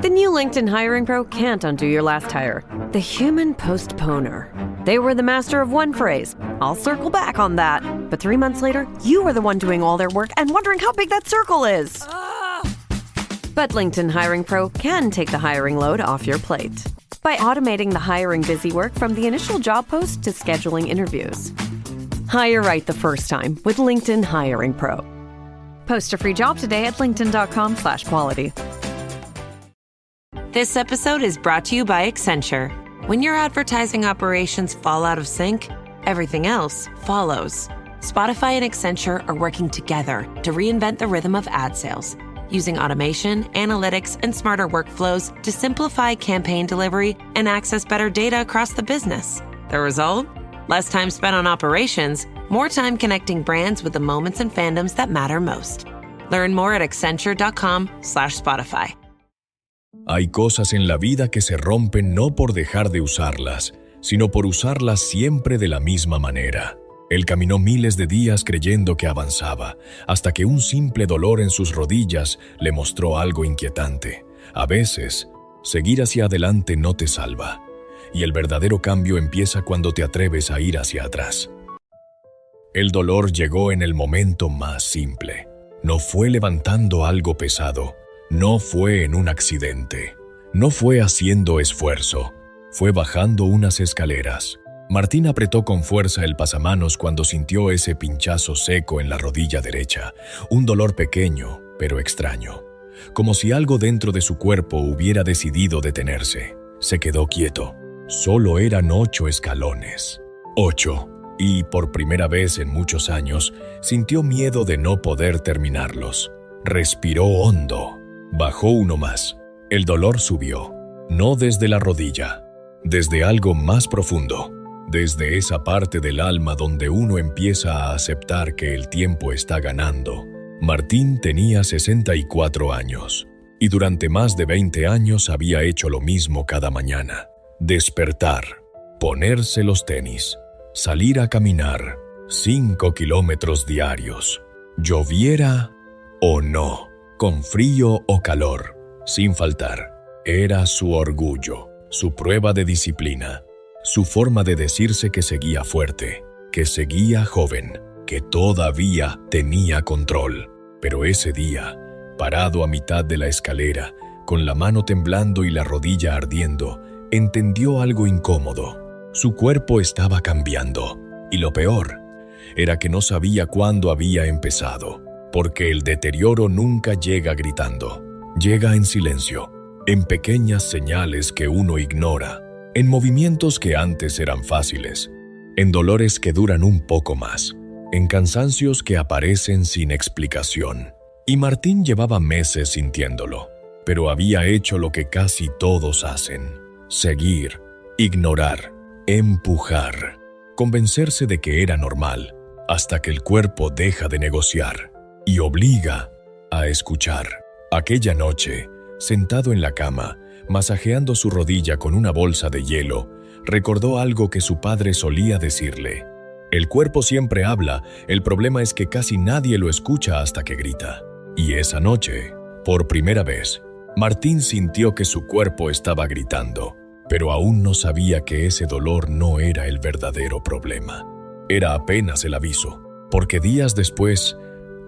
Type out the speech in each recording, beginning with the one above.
The new LinkedIn Hiring Pro can't undo your last hire. The human postponer. They were the master of one phrase. I'll circle back on that. But 3 months later, you were the one doing all their work and wondering how big that circle is. But LinkedIn Hiring Pro can take the hiring load off your plate by automating the hiring busy work from the initial job post to scheduling interviews. Hire right the first time with LinkedIn Hiring Pro. Post a free job today at linkedin.com/quality. This episode is brought to you by Accenture. When your advertising operations fall out of sync, everything else follows. Spotify and Accenture are working together to reinvent the rhythm of ad sales, using automation, analytics, and smarter workflows to simplify campaign delivery and access better data across the business. The result? Less time spent on operations, more time connecting brands with the moments and fandoms that matter most. Learn more at accenture.com/Spotify. Hay cosas en la vida que se rompen no por dejar de usarlas, sino por usarlas siempre de la misma manera. Él caminó miles de días creyendo que avanzaba, hasta que un simple dolor en sus rodillas le mostró algo inquietante. A veces, seguir hacia adelante no te salva, y el verdadero cambio empieza cuando te atreves a ir hacia atrás. El dolor llegó en el momento más simple. No fue levantando algo pesado, no fue en un accidente, no fue haciendo esfuerzo, fue bajando unas escaleras. Martín apretó con fuerza el pasamanos cuando sintió ese pinchazo seco en la rodilla derecha, un dolor pequeño, pero extraño, como si algo dentro de su cuerpo hubiera decidido detenerse. Se quedó quieto. Solo eran 8 escalones. 8. Y, por primera vez en muchos años, sintió miedo de no poder terminarlos. Respiró hondo. Bajó uno más. El dolor subió, no desde la rodilla, desde algo más profundo, desde esa parte del alma donde uno empieza a aceptar que el tiempo está ganando. Martín tenía 64 años, y durante más de 20 años había hecho lo mismo cada mañana. Despertar, ponerse los tenis, salir a caminar, 5 kilómetros diarios, lloviera o no, con frío o calor, sin faltar. Era su orgullo, su prueba de disciplina, su forma de decirse que seguía fuerte, que seguía joven, que todavía tenía control. Pero ese día, parado a mitad de la escalera, con la mano temblando y la rodilla ardiendo, entendió algo incómodo. Su cuerpo estaba cambiando, y lo peor era que no sabía cuándo había empezado. Porque el deterioro nunca llega gritando, llega en silencio, en pequeñas señales que uno ignora, en movimientos que antes eran fáciles, en dolores que duran un poco más, en cansancios que aparecen sin explicación. Y Martín llevaba meses sintiéndolo, pero había hecho lo que casi todos hacen: seguir, ignorar, empujar, convencerse de que era normal, hasta que el cuerpo deja de negociar y obliga a escuchar. Aquella noche, sentado en la cama, masajeando su rodilla con una bolsa de hielo, recordó algo que su padre solía decirle: el cuerpo siempre habla, el problema es que casi nadie lo escucha hasta que grita. Y esa noche, por primera vez, Martín sintió que su cuerpo estaba gritando, pero aún no sabía que ese dolor no era el verdadero problema. Era apenas el aviso, porque días después,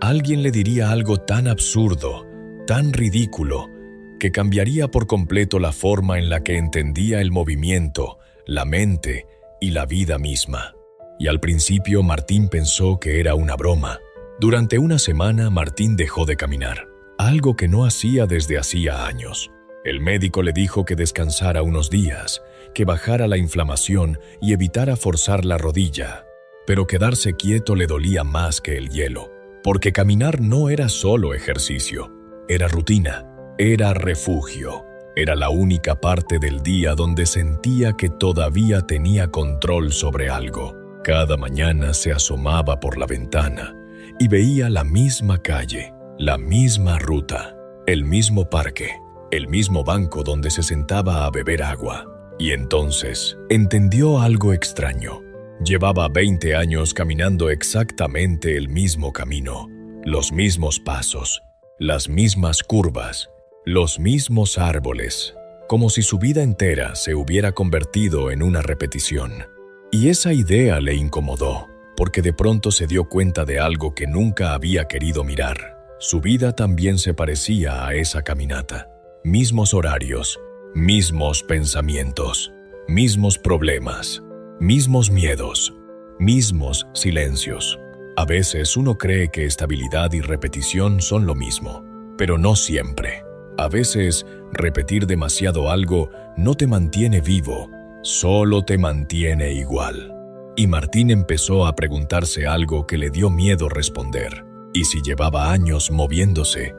alguien le diría algo tan absurdo, tan ridículo, que cambiaría por completo la forma en la que entendía el movimiento, la mente y la vida misma. Y al principio Martín pensó que era una broma. Durante una semana Martín dejó de caminar, algo que no hacía desde hacía años. El médico le dijo que descansara unos días, que bajara la inflamación y evitara forzar la rodilla. Pero quedarse quieto le dolía más que el hielo, porque caminar no era solo ejercicio, era rutina, era refugio, era la única parte del día donde sentía que todavía tenía control sobre algo. Cada mañana se asomaba por la ventana y veía la misma calle, la misma ruta, el mismo parque, el mismo banco donde se sentaba a beber agua. Y entonces entendió algo extraño. Llevaba 20 años caminando exactamente el mismo camino, los mismos pasos, las mismas curvas, los mismos árboles, como si su vida entera se hubiera convertido en una repetición. Y esa idea le incomodó, porque de pronto se dio cuenta de algo que nunca había querido mirar. Su vida también se parecía a esa caminata. Mismos horarios, mismos pensamientos, mismos problemas, mismos miedos, mismos silencios. A veces uno cree que estabilidad y repetición son lo mismo, pero no siempre. A veces, repetir demasiado algo no te mantiene vivo, solo te mantiene igual. Y Martín empezó a preguntarse algo que le dio miedo responder. ¿Y si llevaba años moviéndose,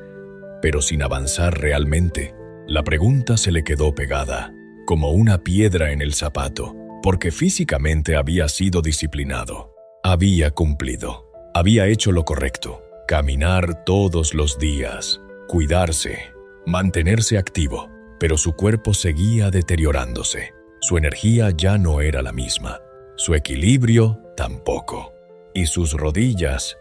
pero sin avanzar realmente? La pregunta se le quedó pegada, como una piedra en el zapato, porque físicamente había sido disciplinado. Había cumplido, había hecho lo correcto, caminar todos los días, cuidarse, mantenerse activo, pero su cuerpo seguía deteriorándose. Su energía ya no era la misma, su equilibrio tampoco. Y sus rodillas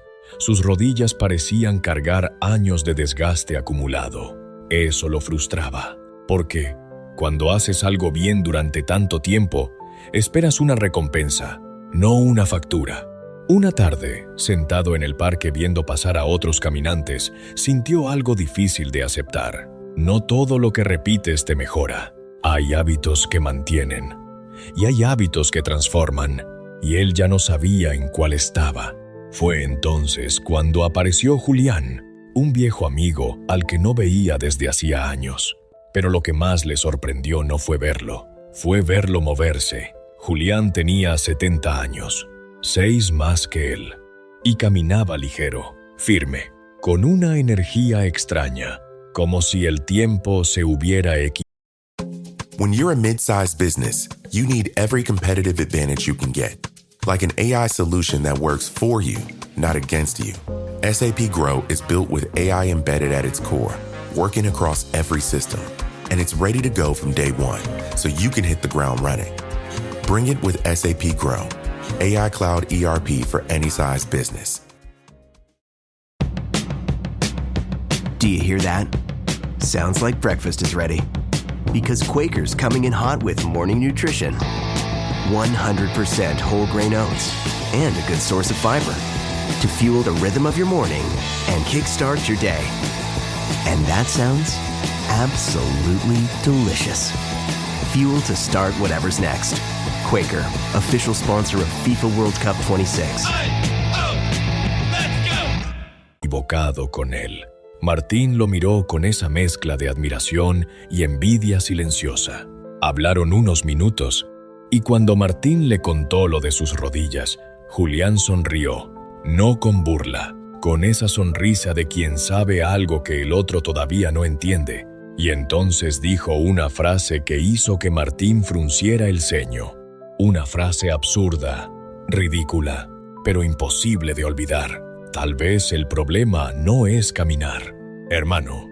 parecían cargar años de desgaste acumulado. Eso lo frustraba, porque cuando haces algo bien durante tanto tiempo, esperas una recompensa, no una factura. Una tarde, sentado en el parque viendo pasar a otros caminantes, sintió algo difícil de aceptar. No todo lo que repites te mejora. Hay hábitos que mantienen, y hay hábitos que transforman, y él ya no sabía en cuál estaba. Fue entonces cuando apareció Julián, un viejo amigo al que no veía desde hacía años. Pero lo que más le sorprendió no fue verlo, fue verlo moverse. Julián tenía 70 años, 6 más que él, y caminaba ligero, firme, con una energía extraña, como si el tiempo se hubiera equilibrado. When you're a mid-sized business, you need every competitive advantage you can get. Like an AI solution that works for you, not against you. SAP Grow is built with AI embedded at its core, working across every system. And it's ready to go from day one, so you can hit the ground running. Bring it with SAP Grow, AI Cloud ERP for any size business. Do you hear that? Sounds like breakfast is ready. Because Quaker's coming in hot with morning nutrition. 100% whole grain oats and a good source of fiber to fuel the rhythm of your morning and kickstart your day. And that sounds absolutely delicious. Fuel to start whatever's next. Quaker, official sponsor of FIFA World Cup 26. Equivocado con él. Martín lo miró con esa mezcla de admiración y envidia silenciosa. Hablaron unos minutos, y cuando Martín le contó lo de sus rodillas, Julián sonrió, no con burla, con esa sonrisa de quien sabe algo que el otro todavía no entiende, y entonces dijo una frase que hizo que Martín frunciera el ceño. Una frase absurda, ridícula, pero imposible de olvidar. Tal vez el problema no es caminar. Hermano,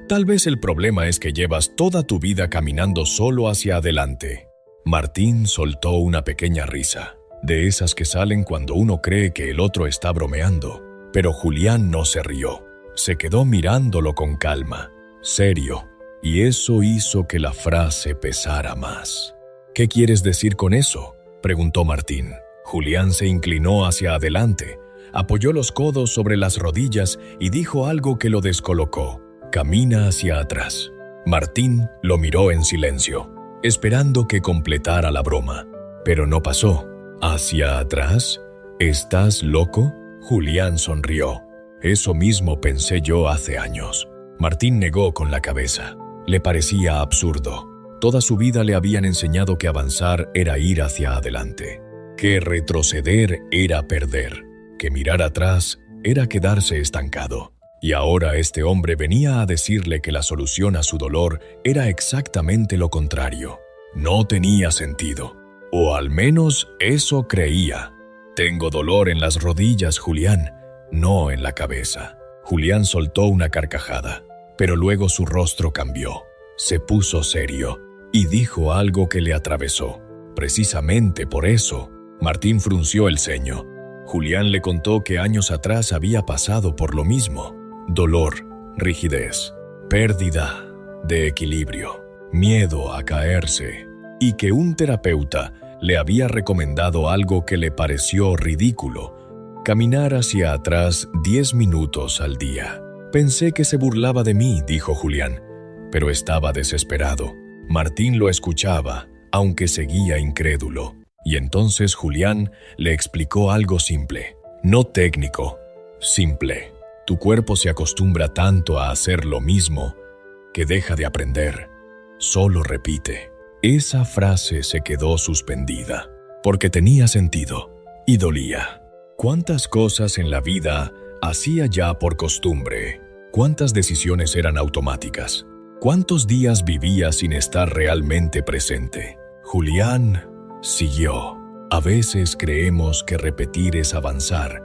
tal vez el problema es que llevas toda tu vida caminando solo hacia adelante. Martín soltó una pequeña risa, de esas que salen cuando uno cree que el otro está bromeando. Pero Julián no se rió, se quedó mirándolo con calma, serio, y eso hizo que la frase pesara más. ¿Qué quieres decir con eso?, preguntó Martín. Julián se inclinó hacia adelante, apoyó los codos sobre las rodillas y dijo algo que lo descolocó. Camina hacia atrás. Martín lo miró en silencio, esperando que completara la broma. Pero no pasó. ¿Hacia atrás? ¿Estás loco? Julián sonrió. Eso mismo pensé yo hace años. Martín negó con la cabeza. Le parecía absurdo. Toda su vida le habían enseñado que avanzar era ir hacia adelante, que retroceder era perder, que mirar atrás era quedarse estancado. Y ahora este hombre venía a decirle que la solución a su dolor era exactamente lo contrario. No tenía sentido, o al menos eso creía. Tengo dolor en las rodillas, Julián, no en la cabeza. Julián soltó una carcajada, pero luego su rostro cambió. Se puso serio y dijo algo que le atravesó. Precisamente por eso, Martín frunció el ceño. Julián le contó que años atrás había pasado por lo mismo. Dolor, rigidez, pérdida de equilibrio, miedo a caerse, y que un terapeuta le había recomendado algo que le pareció ridículo: caminar hacia atrás 10 minutos al día. Pensé que se burlaba de mí, dijo Julián, pero estaba desesperado. Martín lo escuchaba, aunque seguía incrédulo. Y entonces Julián le explicó algo simple, no técnico, simple. Tu cuerpo se acostumbra tanto a hacer lo mismo que deja de aprender. Solo repite. Esa frase se quedó suspendida, porque tenía sentido y dolía. ¿Cuántas cosas en la vida hacía ya por costumbre? ¿Cuántas decisiones eran automáticas? ¿Cuántos días vivía sin estar realmente presente? Julián siguió. A veces creemos que repetir es avanzar,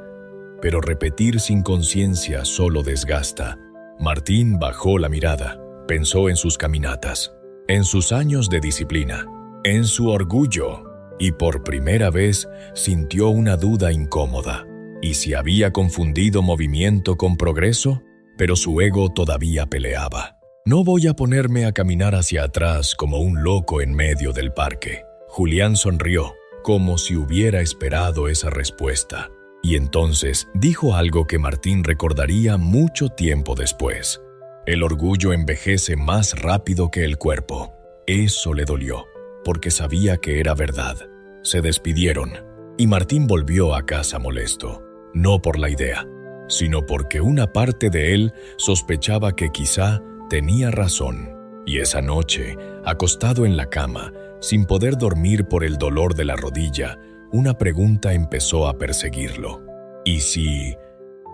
pero repetir sin conciencia solo desgasta. Martín bajó la mirada, pensó en sus caminatas, en sus años de disciplina, en su orgullo, y por primera vez sintió una duda incómoda. ¿Y si había confundido movimiento con progreso? Pero su ego todavía peleaba. No voy a ponerme a caminar hacia atrás como un loco en medio del parque. Julián sonrió, como si hubiera esperado esa respuesta. Y entonces dijo algo que Martín recordaría mucho tiempo después. El orgullo envejece más rápido que el cuerpo. Eso le dolió, porque sabía que era verdad. Se despidieron, y Martín volvió a casa molesto, no por la idea, sino porque una parte de él sospechaba que quizá tenía razón. Y esa noche, acostado en la cama, sin poder dormir por el dolor de la rodilla, una pregunta empezó a perseguirlo. ¿Y si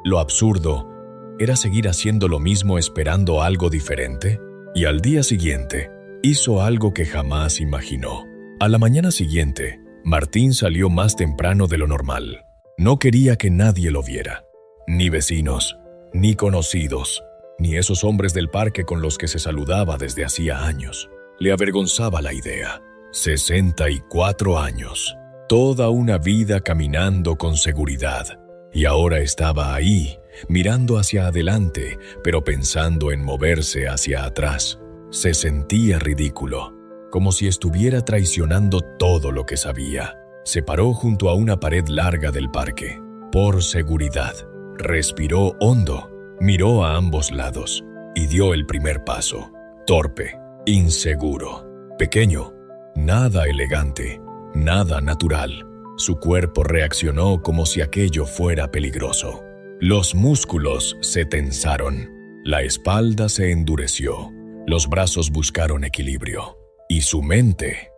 lo absurdo era seguir haciendo lo mismo esperando algo diferente? Y al día siguiente, hizo algo que jamás imaginó. A la mañana siguiente, Martín salió más temprano de lo normal. No quería que nadie lo viera. Ni vecinos, ni conocidos, ni esos hombres del parque con los que se saludaba desde hacía años. Le avergonzaba la idea. 64 años. Toda una vida caminando con seguridad. Y ahora estaba ahí, mirando hacia adelante, pero pensando en moverse hacia atrás. Se sentía ridículo, como si estuviera traicionando todo lo que sabía. Se paró junto a una pared larga del parque. Por seguridad, respiró hondo, miró a ambos lados y dio el primer paso. Torpe, inseguro, pequeño, nada elegante, nada natural. Su cuerpo reaccionó como si aquello fuera peligroso. Los músculos se tensaron, la espalda se endureció, los brazos buscaron equilibrio. Y su mente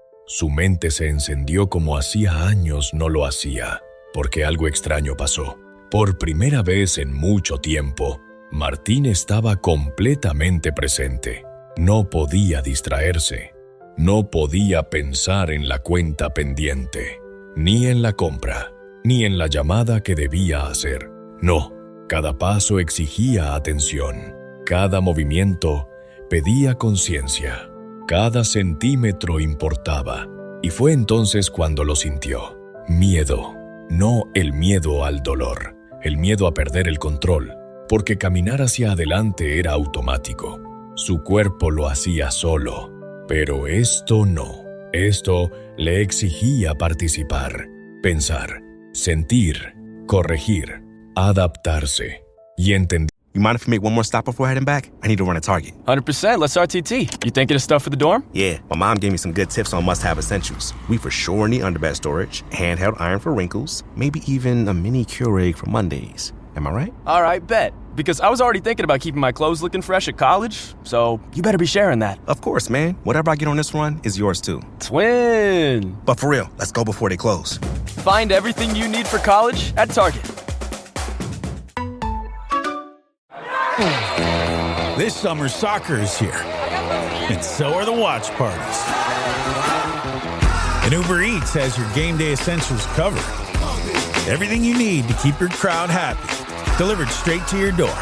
se encendió como hacía años no lo hacía, porque algo extraño pasó. Por primera vez en mucho tiempo, Martín estaba completamente presente. No podía distraerse, no podía pensar en la cuenta pendiente, ni en la compra, ni en la llamada que debía hacer. No, cada paso exigía atención, cada movimiento pedía conciencia, cada centímetro importaba. Y fue entonces cuando lo sintió. Miedo, no el miedo al dolor, el miedo a perder el control, porque caminar hacia adelante era automático. Su cuerpo lo hacía solo, pero esto no. Esto le exigía participar, pensar, sentir, corregir, adaptarse y entender. You mind if we make one more stop before heading back? I need to run a Target. 100%. Let's RTT. You thinking of stuff for the dorm? Yeah, my mom gave me some good tips on must-have essentials. We for sure need underbed storage, handheld iron for wrinkles, maybe even a mini Keurig for Mondays. Am I right? All right, bet. Because I was already thinking about keeping my clothes looking fresh at college, so you better be sharing that. Of course, man. Whatever I get on this run is yours too. Twin. But for real, let's go before they close. Find everything you need for college at Target. This summer, soccer is here, and so are the watch parties. And Uber Eats has your game day essentials covered. Everything you need to keep your crowd happy, delivered straight to your door.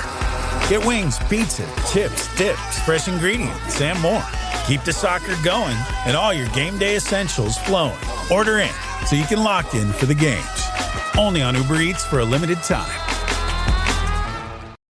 Get wings, pizza, chips, dips, fresh ingredients, and more. Keep the soccer going and all your game day essentials flowing. Order in so you can lock in for the games. Only on Uber Eats for a limited time.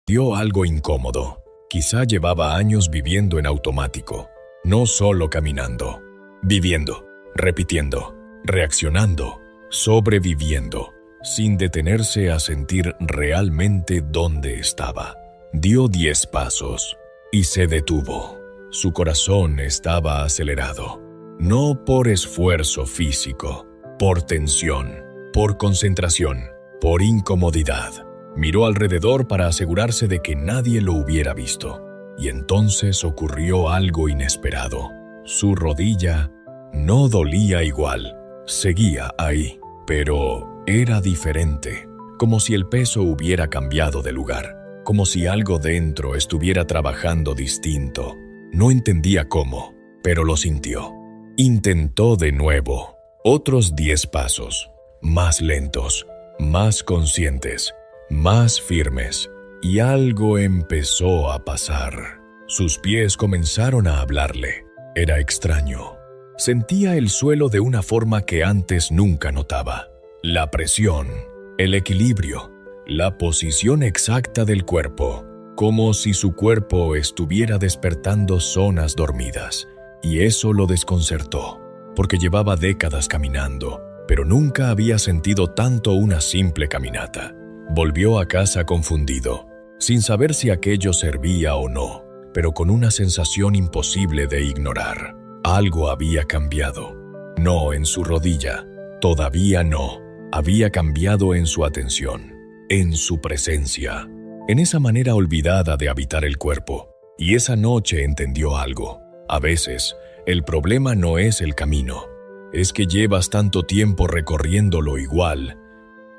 Dio algo incómodo. Quizá llevaba años viviendo en automático, no solo caminando, viviendo, repitiendo, reaccionando, sobreviviendo, sin detenerse a sentir realmente dónde estaba. Dio 10 pasos y se detuvo. Su corazón estaba acelerado, no por esfuerzo físico, por tensión, por concentración, por incomodidad. Miró alrededor para asegurarse de que nadie lo hubiera visto. Y entonces ocurrió algo inesperado. Su rodilla no dolía igual. Seguía ahí, pero era diferente. Como si el peso hubiera cambiado de lugar. Como si algo dentro estuviera trabajando distinto. No entendía cómo, pero lo sintió. Intentó de nuevo. Otros 10 pasos. Más lentos, más conscientes, más firmes, y algo empezó a pasar. Sus pies comenzaron a hablarle. Era extraño. Sentía el suelo de una forma que antes nunca notaba. La presión, el equilibrio, la posición exacta del cuerpo, como si su cuerpo estuviera despertando zonas dormidas. Y eso lo desconcertó, porque llevaba décadas caminando, pero nunca había sentido tanto una simple caminata. Volvió a casa confundido, sin saber si aquello servía o no, pero con una sensación imposible de ignorar. Algo había cambiado. No en su rodilla, todavía no. Había cambiado en su atención, en su presencia, en esa manera olvidada de habitar el cuerpo. Y esa noche entendió algo. A veces, el problema no es el camino, es que llevas tanto tiempo recorriéndolo igual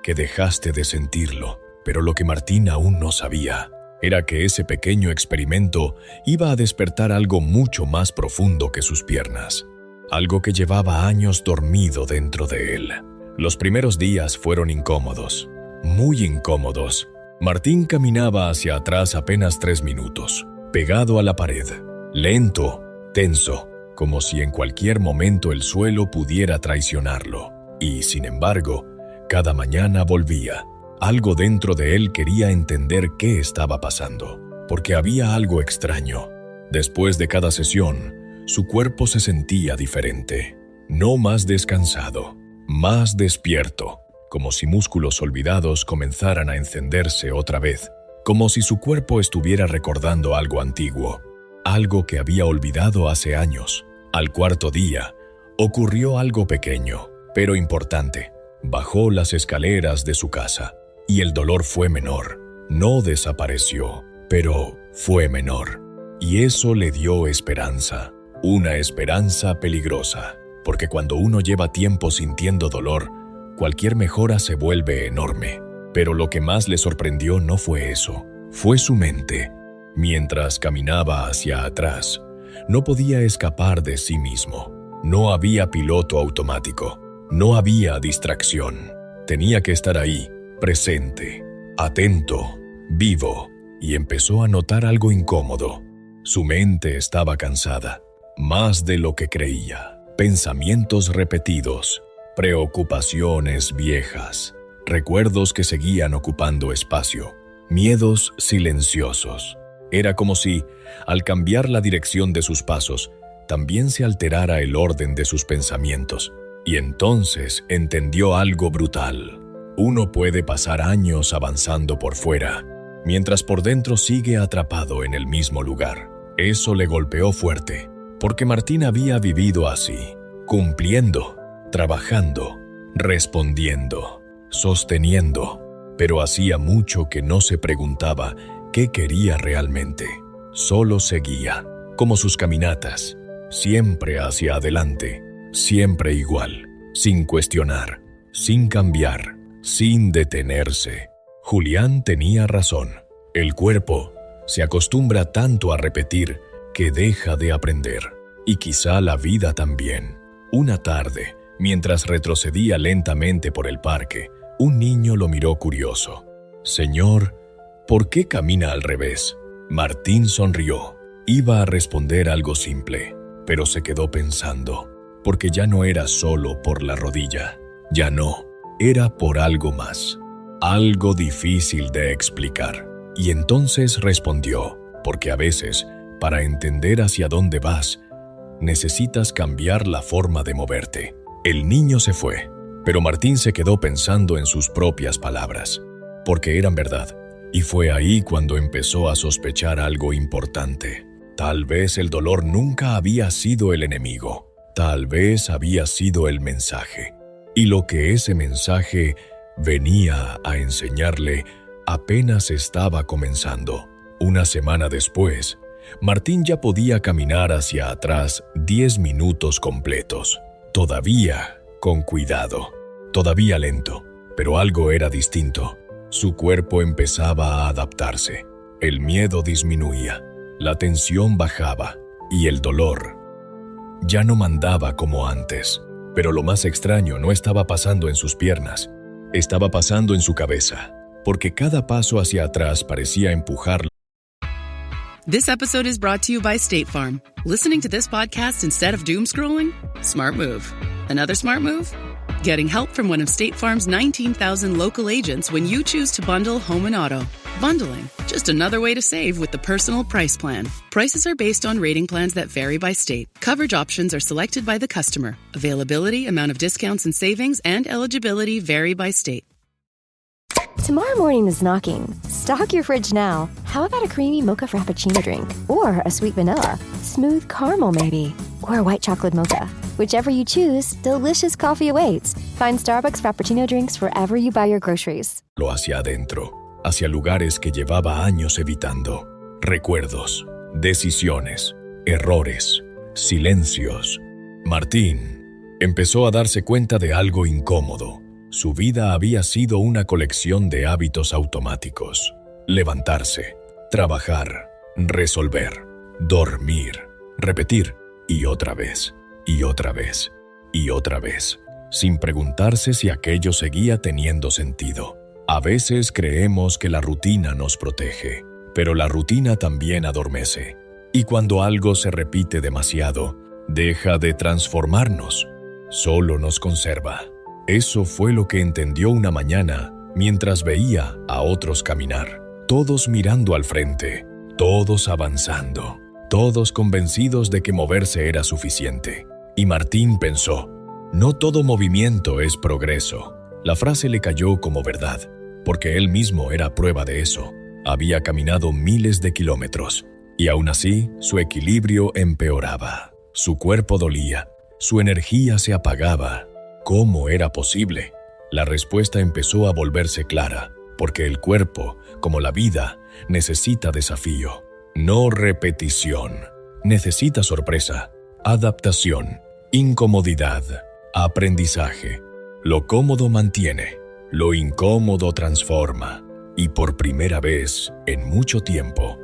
que dejaste de sentirlo. Pero lo que Martín aún no sabía era que ese pequeño experimento iba a despertar algo mucho más profundo que sus piernas, algo que llevaba años dormido dentro de él. Los primeros días fueron incómodos, muy incómodos. Martín caminaba hacia atrás apenas 3 minutos, pegado a la pared, lento, tenso, como si en cualquier momento el suelo pudiera traicionarlo. Y, sin embargo, cada mañana volvía. Algo dentro de él quería entender qué estaba pasando, porque había algo extraño. Después de cada sesión, su cuerpo se sentía diferente, no más descansado, más despierto, como si músculos olvidados comenzaran a encenderse otra vez, como si su cuerpo estuviera recordando algo antiguo, algo que había olvidado hace años. Al 4.º día, ocurrió algo pequeño, pero importante. Bajó las escaleras de su casa, y el dolor fue menor. No desapareció, pero fue menor. Y eso le dio esperanza, una esperanza peligrosa, porque cuando uno lleva tiempo sintiendo dolor, cualquier mejora se vuelve enorme. Pero lo que más le sorprendió no fue eso, fue su mente. Mientras caminaba hacia atrás, no podía escapar de sí mismo. No había piloto automático, no había distracción. Tenía que estar ahí, presente, atento, vivo, y empezó a notar algo incómodo. Su mente estaba cansada, más de lo que creía. Pensamientos repetidos, preocupaciones viejas, recuerdos que seguían ocupando espacio, miedos silenciosos. Era como si, al cambiar la dirección de sus pasos, también se alterara el orden de sus pensamientos. Y entonces entendió algo brutal. Uno puede pasar años avanzando por fuera, mientras por dentro sigue atrapado en el mismo lugar. Eso le golpeó fuerte, porque Martín había vivido así, cumpliendo, trabajando, respondiendo, sosteniendo, pero hacía mucho que no se preguntaba qué quería realmente. Solo seguía, como sus caminatas, siempre hacia adelante, siempre igual, sin cuestionar, sin cambiar, sin detenerse. Julián tenía razón. El cuerpo se acostumbra tanto a repetir que deja de aprender. Y quizá la vida también. Una tarde, mientras retrocedía lentamente por el parque, un niño lo miró curioso. «Señor, ¿por qué camina al revés?» Martín sonrió. Iba a responder algo simple, pero se quedó pensando, porque ya no era solo por la rodilla. Ya no, era por algo más. Algo difícil de explicar. Y entonces respondió: porque a veces, para entender hacia dónde vas, necesitas cambiar la forma de moverte. El niño se fue, pero Martín se quedó pensando en sus propias palabras, porque eran verdad, y fue ahí cuando empezó a sospechar algo importante. Tal vez el dolor nunca había sido el enemigo, tal vez había sido el mensaje, y lo que ese mensaje venía a enseñarle apenas estaba comenzando. Una semana después, Martín ya podía caminar hacia atrás 10 minutos completos. Todavía con cuidado, todavía lento, pero algo era distinto. Su cuerpo empezaba a adaptarse. El miedo disminuía, la tensión bajaba y el dolor ya no mandaba como antes. Pero lo más extraño no estaba pasando en sus piernas, estaba pasando en su cabeza, porque cada paso hacia atrás parecía empujarlo. This episode is brought to you by State Farm. Listening to this podcast instead of doom scrolling? Smart move. Another smart move? Getting help from one of State Farm's 19,000 local agents when you choose to bundle home and auto. Bundling, just another way to save with the Personal Price Plan. Prices are based on rating plans that vary by state. Coverage options are selected by the customer. Availability, amount of discounts and savings, and eligibility vary by state. Tomorrow morning is knocking. Stock your fridge now. How about a creamy mocha frappuccino drink? Or a sweet vanilla? Smooth caramel maybe? Or a white chocolate mocha? Whichever you choose, delicious coffee awaits. Find Starbucks Frappuccino drinks wherever you buy your groceries. Hacia adentro, hacia lugares que llevaba años evitando. Recuerdos, decisiones, errores, silencios. Martín empezó a darse cuenta de algo incómodo. Su vida había sido una colección de hábitos automáticos. Levantarse, trabajar, resolver, dormir, repetir y otra vez, y otra vez, y otra vez, sin preguntarse si aquello seguía teniendo sentido. A veces creemos que la rutina nos protege, pero la rutina también adormece. Y cuando algo se repite demasiado, deja de transformarnos, solo nos conserva. Eso fue lo que entendió una mañana mientras veía a otros caminar, todos mirando al frente, todos avanzando, todos convencidos de que moverse era suficiente. Y Martín pensó, no todo movimiento es progreso. La frase le cayó como verdad, porque él mismo era prueba de eso. Había caminado miles de kilómetros, y aún así su equilibrio empeoraba. Su cuerpo dolía, su energía se apagaba. ¿Cómo era posible? La respuesta empezó a volverse clara, porque el cuerpo, como la vida, necesita desafío, no repetición. Necesita sorpresa, adaptación, incomodidad, aprendizaje. Lo cómodo mantiene, lo incómodo transforma. Y por primera vez, en mucho tiempo,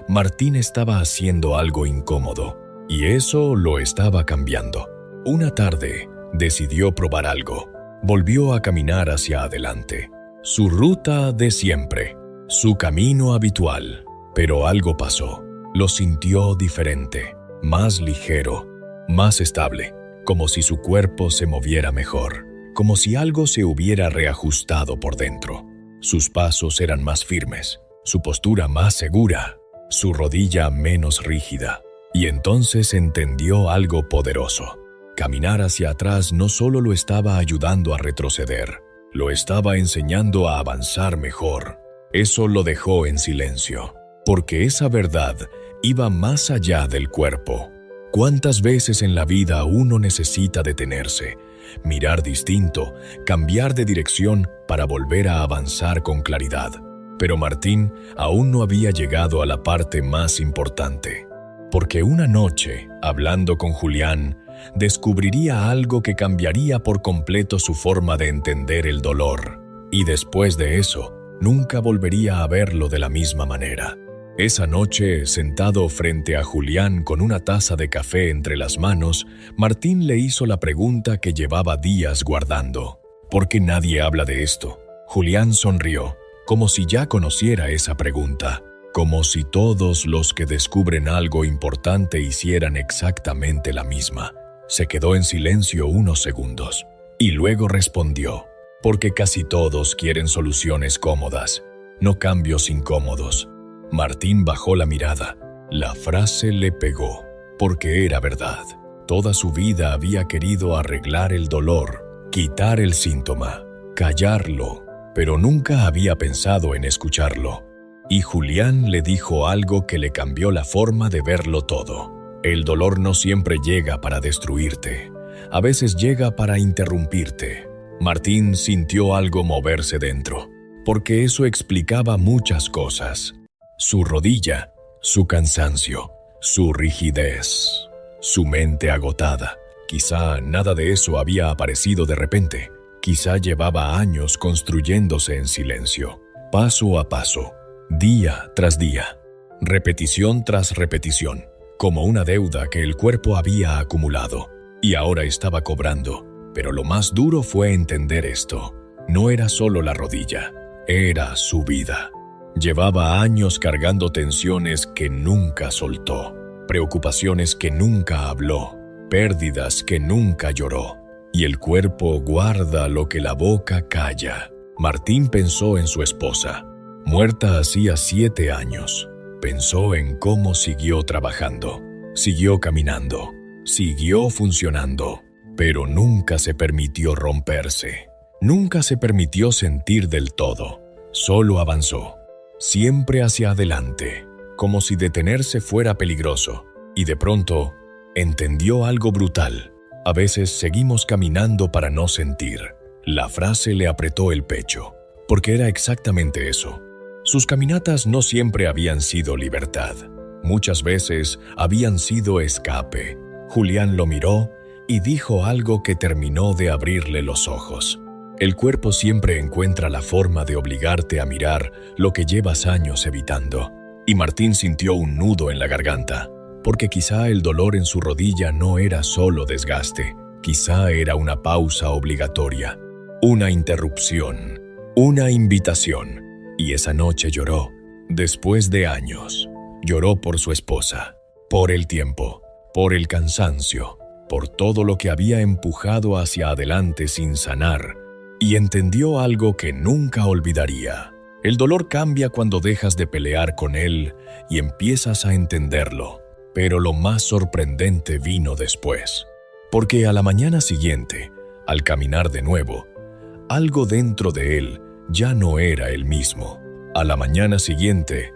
Martín estaba haciendo algo incómodo, y eso lo estaba cambiando. Una tarde, decidió probar algo. Volvió a caminar hacia adelante. Su ruta de siempre, su camino habitual. Pero algo pasó. Lo sintió diferente, más ligero, más estable, como si su cuerpo se moviera mejor, como si algo se hubiera reajustado por dentro. Sus pasos eran más firmes, su postura más segura, su rodilla menos rígida. Y entonces entendió algo poderoso. Caminar hacia atrás no solo lo estaba ayudando a retroceder, lo estaba enseñando a avanzar mejor. Eso lo dejó en silencio, porque esa verdad iba más allá del cuerpo. ¿Cuántas veces en la vida uno necesita detenerse, mirar distinto, cambiar de dirección para volver a avanzar con claridad? Pero Martín aún no había llegado a la parte más importante, porque una noche, hablando con Julián, descubriría algo que cambiaría por completo su forma de entender el dolor. Y después de eso, nunca volvería a verlo de la misma manera. Esa noche, sentado frente a Julián con una taza de café entre las manos, Martín le hizo la pregunta que llevaba días guardando. ¿Por qué nadie habla de esto? Julián sonrió, como si ya conociera esa pregunta, como si todos los que descubren algo importante hicieran exactamente la misma. Se quedó en silencio unos segundos y luego respondió, porque casi todos quieren soluciones cómodas, no cambios incómodos. Martín bajó la mirada. La frase le pegó, porque era verdad. Toda su vida había querido arreglar el dolor, quitar el síntoma, callarlo, pero nunca había pensado en escucharlo. Y Julián le dijo algo que le cambió la forma de verlo todo. El dolor no siempre llega para destruirte. A veces llega para interrumpirte. Martín sintió algo moverse dentro, porque eso explicaba muchas cosas. Su rodilla, su cansancio, su rigidez, su mente agotada. Quizá nada de eso había aparecido de repente. Quizá llevaba años construyéndose en silencio, paso a paso, día tras día, repetición tras repetición, como una deuda que el cuerpo había acumulado y ahora estaba cobrando. Pero lo más duro fue entender esto. No era solo la rodilla, era su vida. Llevaba años cargando tensiones que nunca soltó, preocupaciones que nunca habló, pérdidas que nunca lloró. Y el cuerpo guarda lo que la boca calla. Martín pensó en su esposa, muerta hacía 7 años. Pensó en cómo siguió trabajando, siguió caminando, siguió funcionando, pero nunca se permitió romperse. Nunca se permitió sentir del todo. Solo avanzó, siempre hacia adelante, como si detenerse fuera peligroso. Y de pronto, entendió algo brutal. A veces seguimos caminando para no sentir. La frase le apretó el pecho, porque era exactamente eso. Sus caminatas no siempre habían sido libertad. Muchas veces habían sido escape. Julián lo miró y dijo algo que terminó de abrirle los ojos. El cuerpo siempre encuentra la forma de obligarte a mirar lo que llevas años evitando. Y Martín sintió un nudo en la garganta, porque quizá el dolor en su rodilla no era solo desgaste, quizá era una pausa obligatoria, una interrupción, una invitación. Y esa noche lloró, después de años. Lloró por su esposa, por el tiempo, por el cansancio, por todo lo que había empujado hacia adelante sin sanar, y entendió algo que nunca olvidaría. El dolor cambia cuando dejas de pelear con él y empiezas a entenderlo. Pero lo más sorprendente vino después, porque a la mañana siguiente, al caminar de nuevo, algo dentro de él ya no era el mismo. A la mañana siguiente,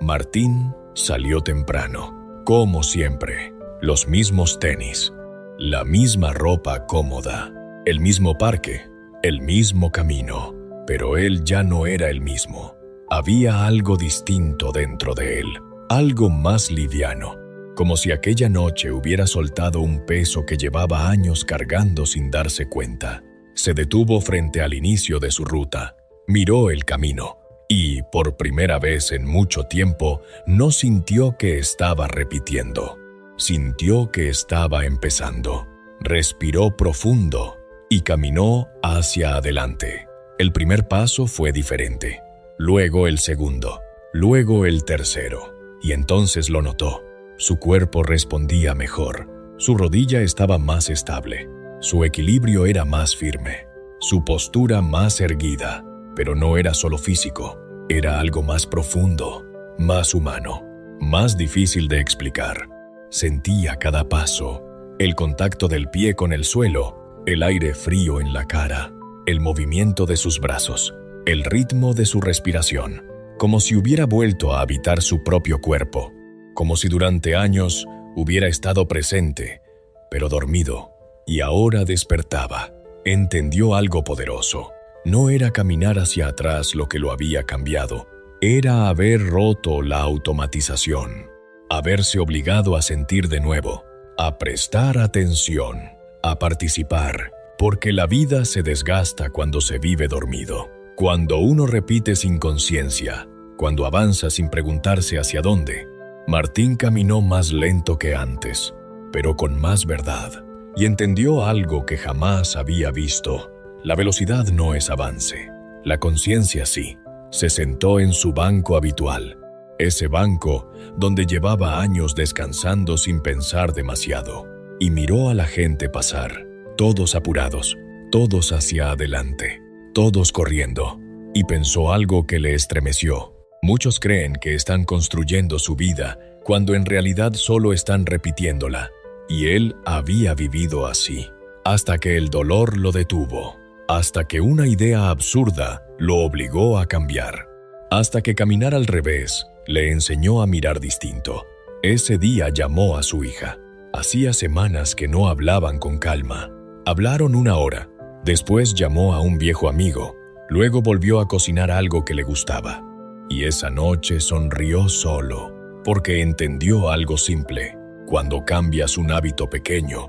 Martín salió temprano, como siempre, los mismos tenis, la misma ropa cómoda, el mismo parque, el mismo camino, pero él ya no era el mismo. Había algo distinto dentro de él, algo más liviano. Como si aquella noche hubiera soltado un peso que llevaba años cargando sin darse cuenta. Se detuvo frente al inicio de su ruta, miró el camino y, por primera vez en mucho tiempo, no sintió que estaba repitiendo. Sintió que estaba empezando. Respiró profundo y caminó hacia adelante. El primer paso fue diferente, luego el segundo, luego el tercero, y entonces lo notó. Su cuerpo respondía mejor, su rodilla estaba más estable, su equilibrio era más firme, su postura más erguida, pero no era solo físico, era algo más profundo, más humano, más difícil de explicar. Sentía cada paso, el contacto del pie con el suelo, el aire frío en la cara, el movimiento de sus brazos, el ritmo de su respiración, como si hubiera vuelto a habitar su propio cuerpo. Como si durante años hubiera estado presente, pero dormido, y ahora despertaba. Entendió algo poderoso. No era caminar hacia atrás lo que lo había cambiado, era haber roto la automatización, haberse obligado a sentir de nuevo, a prestar atención, a participar, porque la vida se desgasta cuando se vive dormido, cuando uno repite sin conciencia, cuando avanza sin preguntarse hacia dónde. Martín caminó más lento que antes, pero con más verdad, y entendió algo que jamás había visto. La velocidad no es avance, la conciencia sí. Se sentó en su banco habitual, ese banco donde llevaba años descansando sin pensar demasiado, y miró a la gente pasar, todos apurados, todos hacia adelante, todos corriendo, y pensó algo que le estremeció. Muchos creen que están construyendo su vida cuando en realidad solo están repitiéndola, y él había vivido así, hasta que el dolor lo detuvo, hasta que una idea absurda lo obligó a cambiar, hasta que caminar al revés le enseñó a mirar distinto. Ese día llamó a su hija. Hacía semanas que no hablaban con calma. Hablaron 1 hora. Después llamó a un viejo amigo. Luego volvió a cocinar algo que le gustaba. Y esa noche sonrió solo, porque entendió algo simple. Cuando cambias un hábito pequeño,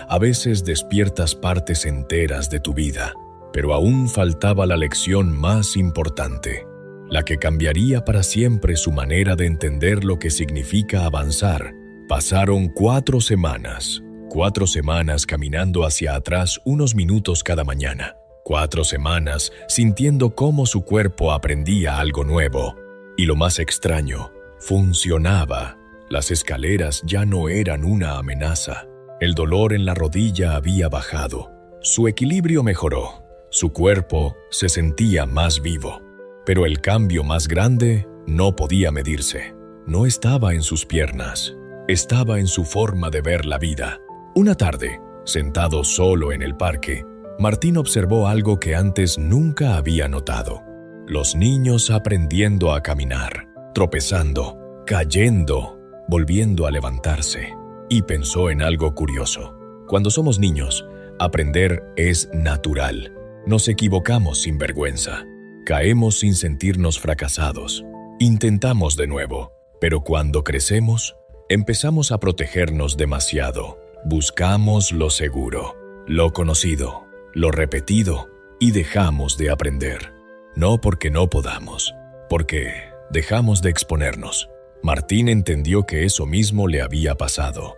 a veces despiertas partes enteras de tu vida, pero aún faltaba la lección más importante, la que cambiaría para siempre su manera de entender lo que significa avanzar. Pasaron 4 semanas. 4 semanas caminando hacia atrás unos minutos cada mañana. 4 semanas sintiendo cómo su cuerpo aprendía algo nuevo. Y lo más extraño, funcionaba. Las escaleras ya no eran una amenaza. El dolor en la rodilla había bajado. Su equilibrio mejoró. Su cuerpo se sentía más vivo. Pero el cambio más grande no podía medirse. No estaba en sus piernas. Estaba en su forma de ver la vida. Una tarde, sentado solo en el parque, Martín observó algo que antes nunca había notado. Los niños aprendiendo a caminar, tropezando, cayendo, volviendo a levantarse. Y pensó en algo curioso. Cuando somos niños, aprender es natural. Nos equivocamos sin vergüenza. Caemos sin sentirnos fracasados. Intentamos de nuevo, pero cuando crecemos, empezamos a protegernos demasiado. Buscamos lo seguro, lo conocido, lo repetido, y dejamos de aprender. No porque no podamos, porque dejamos de exponernos. Martín entendió que eso mismo le había pasado.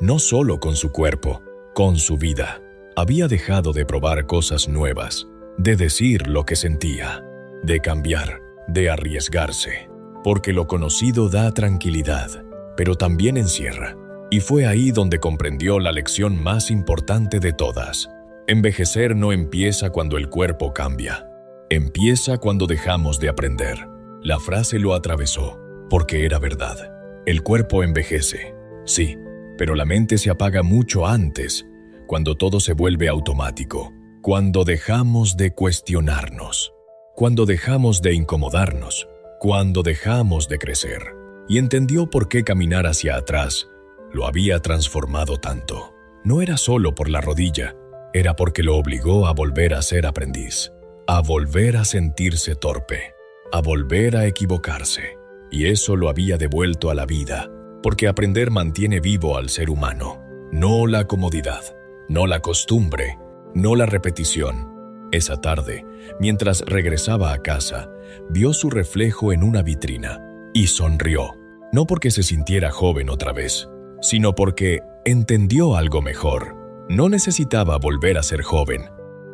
No solo con su cuerpo, con su vida. Había dejado de probar cosas nuevas, de decir lo que sentía, de cambiar, de arriesgarse. Porque lo conocido da tranquilidad, pero también encierra. Y fue ahí donde comprendió la lección más importante de todas. Envejecer no empieza cuando el cuerpo cambia. Empieza cuando dejamos de aprender. La frase lo atravesó, porque era verdad. El cuerpo envejece, sí, pero la mente se apaga mucho antes, cuando todo se vuelve automático, cuando dejamos de cuestionarnos, cuando dejamos de incomodarnos, cuando dejamos de crecer. Y entendió por qué caminar hacia atrás lo había transformado tanto. No era solo por la rodilla, era porque lo obligó a volver a ser aprendiz, a volver a sentirse torpe, a volver a equivocarse. Y eso lo había devuelto a la vida, porque aprender mantiene vivo al ser humano. No la comodidad, no la costumbre, no la repetición. Esa tarde, mientras regresaba a casa, vio su reflejo en una vitrina y sonrió. No porque se sintiera joven otra vez, sino porque entendió algo mejor. No necesitaba volver a ser joven,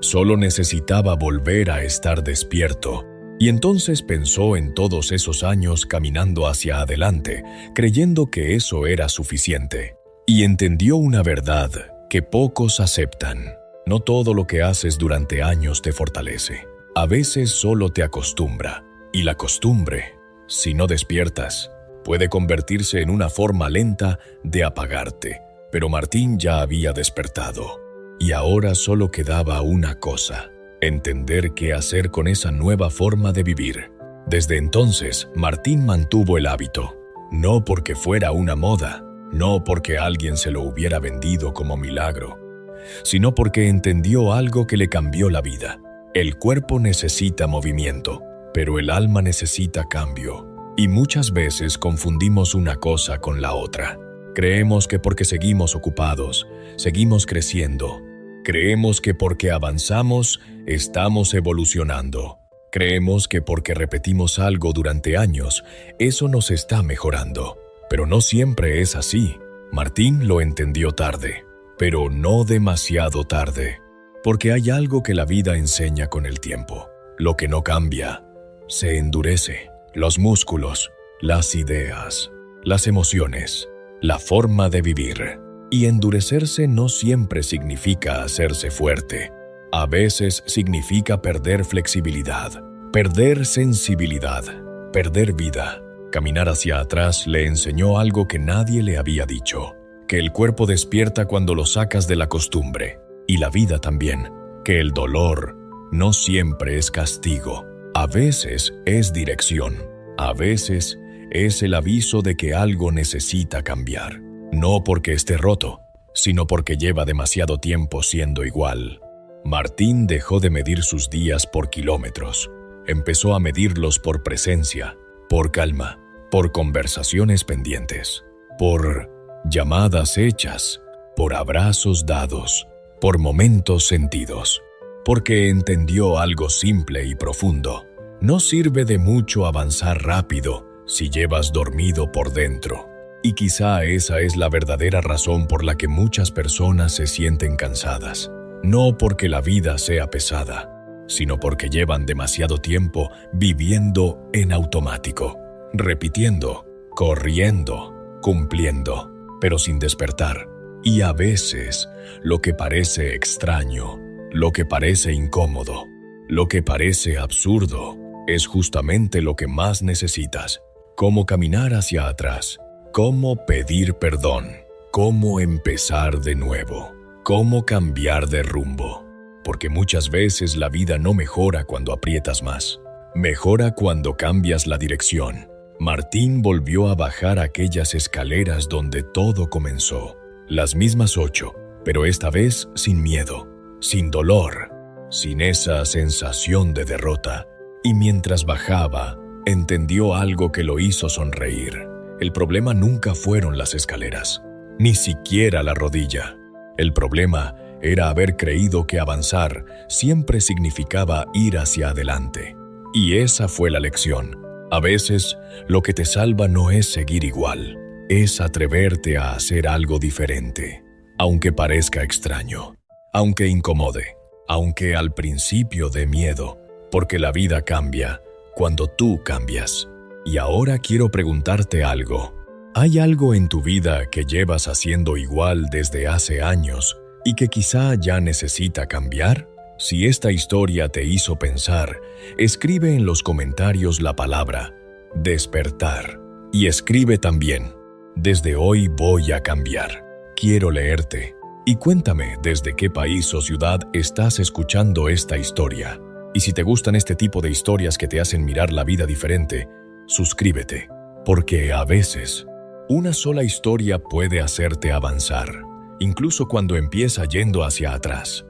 solo necesitaba volver a estar despierto. Y entonces pensó en todos esos años caminando hacia adelante, creyendo que eso era suficiente. Y entendió una verdad que pocos aceptan. No todo lo que haces durante años te fortalece. A veces solo te acostumbra. Y la costumbre, si no despiertas, puede convertirse en una forma lenta de apagarte. Pero Martín ya había despertado. Y ahora solo quedaba una cosa: entender qué hacer con esa nueva forma de vivir. Desde entonces, Martín mantuvo el hábito. No porque fuera una moda, no porque alguien se lo hubiera vendido como milagro, sino porque entendió algo que le cambió la vida. El cuerpo necesita movimiento, pero el alma necesita cambio. Y muchas veces confundimos una cosa con la otra. Creemos que porque seguimos ocupados, seguimos creciendo. Creemos que porque avanzamos, estamos evolucionando. Creemos que porque repetimos algo durante años, eso nos está mejorando. Pero no siempre es así. Martín lo entendió tarde, pero no demasiado tarde. Porque hay algo que la vida enseña con el tiempo. Lo que no cambia, se endurece. Los músculos, las ideas, las emociones, la forma de vivir. Y endurecerse no siempre significa hacerse fuerte. A veces significa perder flexibilidad, perder sensibilidad, perder vida. Caminar hacia atrás le enseñó algo que nadie le había dicho, que el cuerpo despierta cuando lo sacas de la costumbre, y la vida también, que el dolor no siempre es castigo, a veces es dirección, a veces es el aviso de que algo necesita cambiar, no porque esté roto, sino porque lleva demasiado tiempo siendo igual. Martín dejó de medir sus días por kilómetros, empezó a medirlos por presencia, por calma, por conversaciones pendientes, por llamadas hechas, por abrazos dados, por momentos sentidos, porque entendió algo simple y profundo. No sirve de mucho avanzar rápido si llevas dormido por dentro. Y quizá esa es la verdadera razón por la que muchas personas se sienten cansadas. No porque la vida sea pesada, sino porque llevan demasiado tiempo viviendo en automático, repitiendo, corriendo, cumpliendo, pero sin despertar. Y a veces, lo que parece extraño, lo que parece incómodo, lo que parece absurdo, es justamente lo que más necesitas. Cómo caminar hacia atrás, cómo pedir perdón, cómo empezar de nuevo, cómo cambiar de rumbo. Porque muchas veces la vida no mejora cuando aprietas más, mejora cuando cambias la dirección. Martín volvió a bajar aquellas escaleras donde todo comenzó, las mismas 8, pero esta vez sin miedo, sin dolor, sin esa sensación de derrota. Y mientras bajaba, entendió algo que lo hizo sonreír. El problema nunca fueron las escaleras, ni siquiera la rodilla. El problema era haber creído que avanzar siempre significaba ir hacia adelante. Y esa fue la lección. A veces, lo que te salva no es seguir igual, es atreverte a hacer algo diferente, aunque parezca extraño, aunque incomode, aunque al principio dé miedo, porque la vida cambia cuando tú cambias. Y ahora quiero preguntarte algo. ¿Hay algo en tu vida que llevas haciendo igual desde hace años y que quizá ya necesita cambiar? Si esta historia te hizo pensar, escribe en los comentarios la palabra despertar y escribe también: desde hoy voy a cambiar. Quiero leerte. Y cuéntame desde qué país o ciudad estás escuchando esta historia. Y si te gustan este tipo de historias que te hacen mirar la vida diferente, suscríbete, porque a veces una sola historia puede hacerte avanzar, incluso cuando empieza yendo hacia atrás.